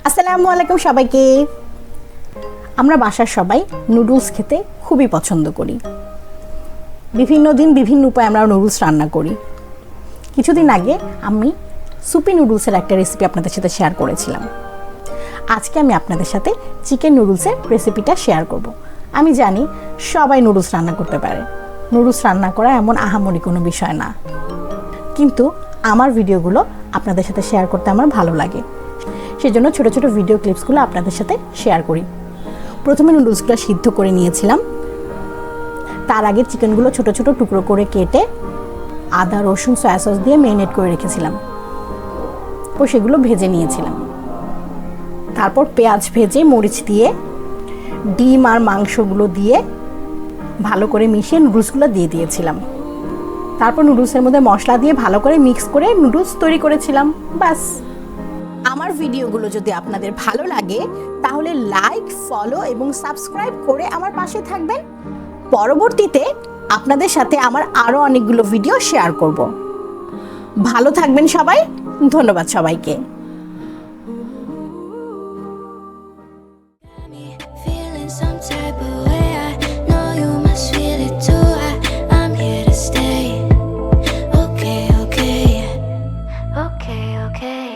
আসসালামু আলাইকুম সবাইকে। আমরা বাসার সবাই নুডলস খেতে খুবই পছন্দ করি। বিভিন্ন দিন বিভিন্ন উপায়ে আমরা নুডলস রান্না করি। কিছুদিন আগে আমি সুপি নুডলসের একটা রেসিপি আপনাদের সাথে শেয়ার করেছিলাম। আজকে আমি আপনাদের সাথে চিকেন নুডলসের রেসিপিটা শেয়ার করব। আমি জানি সবাই নুডলস রান্না করতে পারে, নুডলস রান্না করা এমন আহামরি কোনো বিষয় না, কিন্তু আমার ভিডিওগুলো আপনাদের সাথে শেয়ার করতে আমার ভালো লাগে। সেজন্য ছোট ছোট ভিডিও ক্লিপসগুলো আপনাদের সাথে শেয়ার করি। প্রথমে নুডলসগুলো সিদ্ধ করে নিয়েছিলাম। তার আগে চিকেনগুলো ছোট ছোট টুকরো করে কেটে আদা রসুন সয়া সস দিয়ে ম্যারিনেট করে রেখেছিলাম। সেগুলো ভেজে নিয়েছিলাম। তারপর পেঁয়াজ ভেজে মরিচ দিয়ে ডিম আর মাংসগুলো দিয়ে ভালো করে মিশিয়ে নুডলসগুলো দিয়ে দিয়েছিলাম। তারপর নুডলসের মধ্যে মশলা দিয়ে ভালো করে মিক্স করে নুডলস তৈরি করেছিলাম। বাস। আমার ভিডিওগুলো যদি আপনাদের ভালো লাগে তাহলে লাইক, ফলো এবং সাবস্ক্রাইব করে আমার পাশে থাকবেন। পরবর্তীতে আপনাদের সাথে আমার আরও অনেকগুলো ভিডিও শেয়ার করব। ভালো থাকবেন সবাই। ধন্যবাদ সবাইকে।